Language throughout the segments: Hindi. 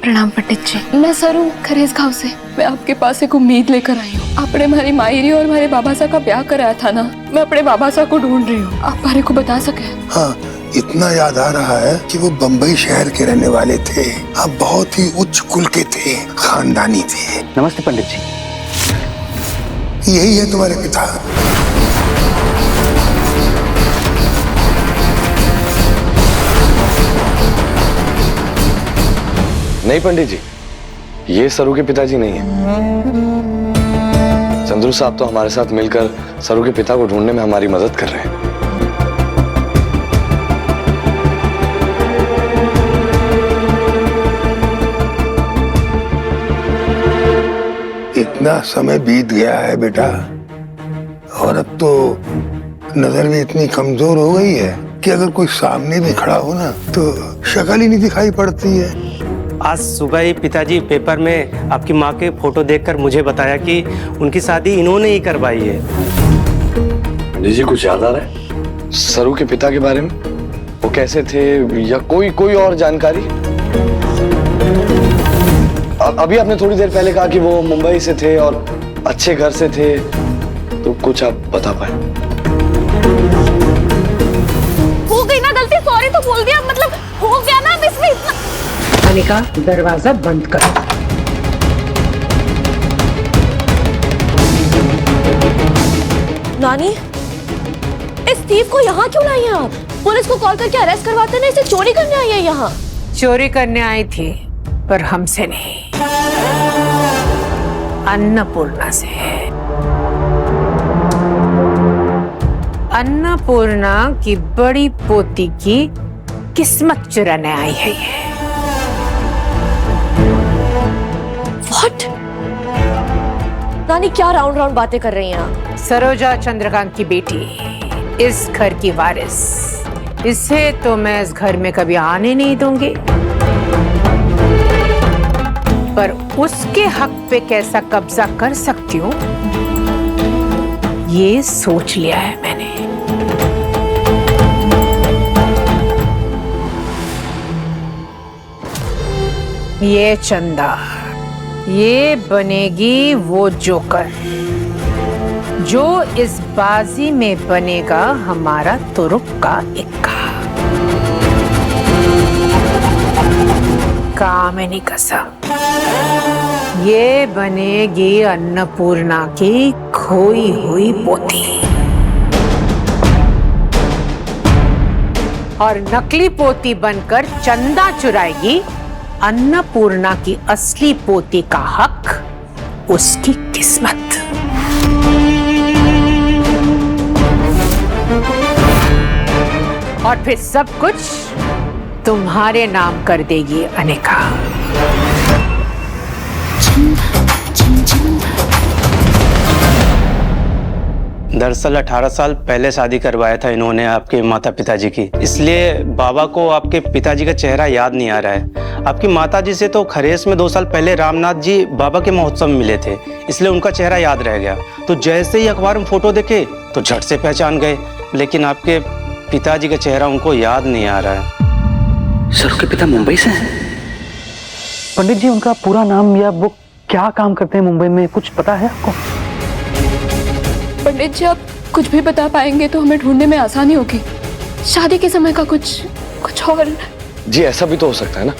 प्रणाम पंडित जी। मैं सरू खरेज गांव से। मैं आपके पास एक उम्मीद लेकर आई हूँ। आपने हमारी मायरी और हमारे बाबा साहब का ब्याह कराया था ना, मैं अपने बाबा साहब को ढूंढ रही हूँ। आप हमारे को बता सके? हाँ, इतना याद आ रहा है कि वो बम्बई शहर के रहने वाले थे। आप बहुत ही उच्च कुल के थे, खानदानी थे। नमस्ते पंडित जी। यही है तुम्हारे पिता? नहीं पंडित जी, ये सरू के पिताजी नहीं है। चंद्रू साहब तो हमारे साथ मिलकर सरू के पिता को ढूंढने में हमारी मदद कर रहे हैं। इतना समय बीत गया है बेटा, और अब तो नजर भी इतनी कमजोर हो गई है कि अगर कोई सामने भी खड़ा हो ना तो शक्ल ही नहीं दिखाई पड़ती है। आज सुबह ही पिताजी पेपर में आपकी माँ के फोटो देखकर मुझे बताया कि उनकी शादी इन्होंने ही करवाई है। पंडित जी कुछ याद आ रहा है सरू के पिता के बारे में? वो कैसे थे या कोई और जानकारी? अभी आपने थोड़ी देर पहले कहा कि वो मुंबई से थे और अच्छे घर से थे, तो कुछ आप बता पाए? हो गई ना गलती, सॉरी तो बोल दिया, मतलब हो गया ना। अब इसमें इतना अनिका, दरवाजा बंद करो। नानी, इस थीफ को यहाँ क्यों लाई हैं आप? पुलिस को कॉल करके अरेस्ट करवाते ना, इसे चोरी करने आई है यहाँ। चोरी करने आई थी, पर हमसे नहीं, अन्नपूर्णा से। अन्नपूर्णा की बड़ी पोती की किस्मत चुराने आई है ये। What? नानी क्या राउंड राउंड बातें कर रही हैं आप? सरोजा चंद्रकांत की बेटी, इस घर की वारिस। इसे तो मैं इस घर में कभी आने नहीं दूंगी, पर उसके हक पे कैसा कब्जा कर सकती हूँ ये सोच लिया है मैंने। ये चंदा, ये बनेगी वो जोकर जो इस बाजी में बनेगा हमारा तुरुप का इक्का। कामिनी कसम, ये बनेगी अन्नपूर्णा की खोई हुई पोती, और नकली पोती बनकर चंदा चुराएगी अन्नपूर्णा की असली पोती का हक, उसकी किस्मत। और फिर सब कुछ तुम्हारे नाम कर देगी अनिका। दरअसल 18 साल पहले शादी करवाया था इन्होंने आपके माता पिताजी की, इसलिए बाबा को आपके पिताजी का चेहरा याद नहीं आ रहा है। आपकी माताजी से तो खरेस में 2 साल पहले रामनाथ जी बाबा के महोत्सव में मिले थे, इसलिए उनका चेहरा याद रह गया। तो जैसे ही अखबार में फोटो देखे तो झट से पहचान गए, लेकिन आपके पिताजी का चेहरा उनको याद नहीं आ रहा है। सर के पिता मुंबई से हैं? पंडित जी उनका पूरा नाम या वो क्या काम करते हैं मुंबई में, कुछ पता है आपको? पंडित जी आप कुछ भी बता पाएंगे तो हमें ढूंढने में आसानी होगी। शादी के समय का कुछ और। जी ऐसा भी तो हो सकता है ना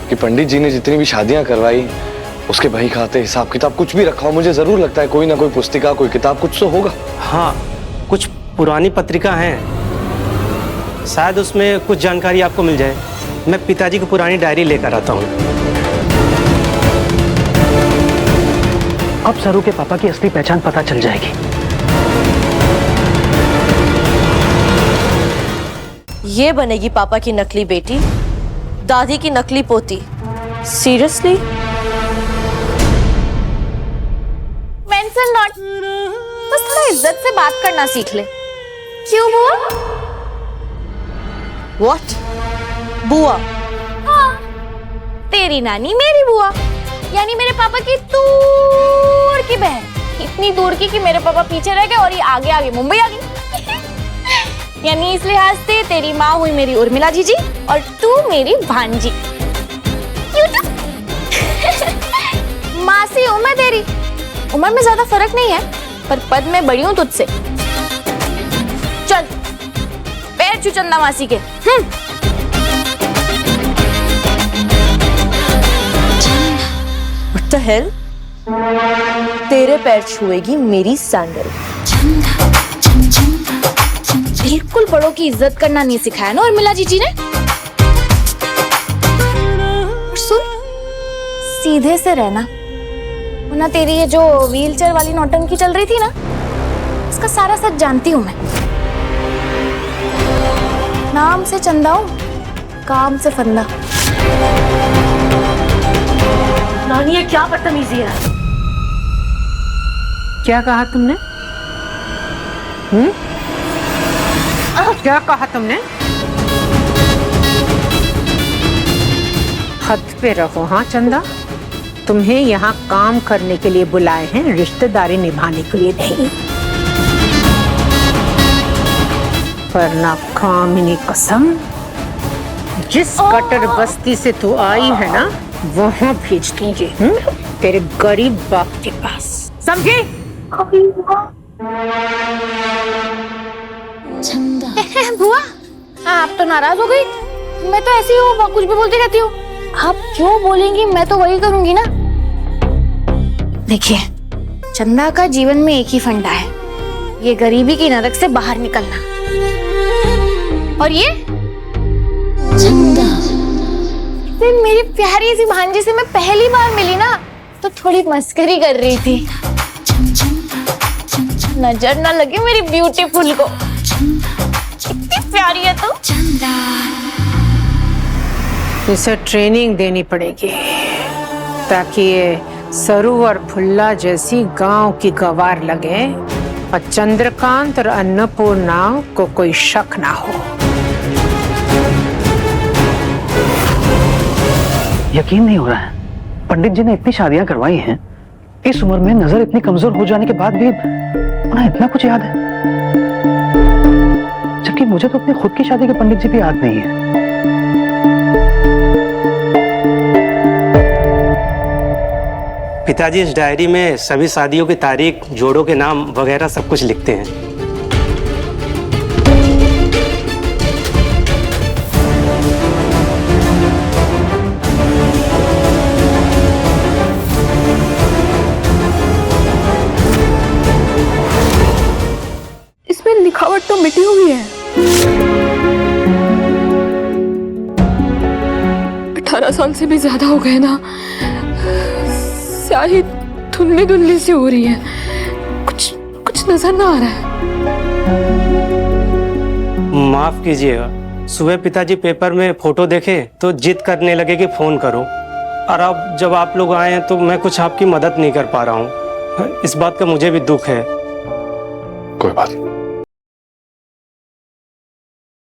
कि पंडित जी ने जितनी भी शादियां करवाई उसके बही खाते हिसाब किताब कुछ भी रखा हो। मुझे जरूर लगता है कोई ना कोई पुस्तिका, कोई किताब कुछ तो होगा। हाँ, कुछ पुरानी पत्रिका हैं, शायद उसमें कुछ जानकारी आपको मिल जाए। मैं पिताजी की पुरानी डायरी लेकर आता हूँ। अब सरू के पापा की असली पहचान पता चल जाएगी। ये बनेगी पापा की नकली बेटी, दादी की नकली पोती। सीरियसली? मेंटल नॉट, बस थोड़ा इज्जत से बात करना सीख ले। क्यों बुआ? What? बुआ? हाँ, तेरी नानी मेरी बुआ, यानी मेरे पापा की दूर की बहन। इतनी दूर की कि मेरे पापा पीछे रह गए और ये आगे आगे मुंबई आ गई। यानी इस लिहाज से तेरी माँ हुई मेरी उर्मिला जीजी और तू मेरी भांजी। क्यों? उम्र में ज्यादा फर्क नहीं है, पर पद में बड़ी हूँ तुझसे। चल पैर छू चंदा मासी के। What the hell? तेरे पैर छुएगी मेरी सैंडल। बिल्कुल बड़ों की इज्जत करना नहीं सिखाया ना उर्मिला जीजी ने। और सुन, सीधे से रहना, वरना तेरी ये जो व्हीलचेयर वाली नौटंकी चल रही थी ना, इसका सारा सच जानती हूँ मैं। नाम से चंदा हूँ, काम से फंदा। नानी ये क्या बदतमीजी है? क्या कहा तुमने? क्या कहा तुमने? हद पे रहो। हाँ चंदा, तुम्हें यहाँ काम करने के लिए बुलाए हैं, रिश्तेदारी निभाने के लिए नहीं। वरना कामिनी कसम, जिस कटर बस्ती से तू आई है ना, वहां भेज दूंगी तेरे गरीब बाप के पास, समझी? बुआ, आप तो नाराज हो गई। मैं तो ऐसी हूँ, कुछ भी बोलती रहती हूँ। आप जो बोलेंगी मैं तो वही करूंगी ना। देखिए, चंदा का जीवन में एक ही फंडा है, ये गरीबी की नरक से बाहर निकलना। और ये चंदा, मेरी प्यारी सी भांजी से मैं पहली बार मिली ना, तो थोड़ी मस्करी कर रही थी। नजर ना लगे मेरी ब्यूटीफुल को, इतनी प्यारी है तो। इसे ट्रेनिंग देनी पड़ेगी ताकि ये सरू और फुल्ला जैसी गांव की गवार लगे और चंद्रकांत और अन्नपूर्णा को कोई शक ना हो। यकीन नहीं हो रहा है, पंडित जी ने इतनी शादियां करवाई हैं, इस उम्र में नजर इतनी कमजोर हो जाने के बाद भी उन्हें इतना कुछ याद है, जबकि मुझे तो अपनी खुद की शादी के पंडित जी भी याद नहीं है। पिताजी इस डायरी में सभी शादियों की तारीख, जोड़ों के नाम वगैरह सब कुछ लिखते हैं। इसमें लिखावट तो मिटी हुई है। 18 साल से भी ज्यादा हो गए ना, स्याही धुंधली धुंधली सी हो रही है, कुछ नजर ना आ रहा है। माफ कीजिएगा, सुबह पिताजी पेपर में फोटो देखे तो जिद करने लगे कि फोन करो, और अब जब आप लोग आए हैं तो मैं कुछ आपकी मदद नहीं कर पा रहा हूँ। इस बात का मुझे भी दुख है। कोई बात नहीं।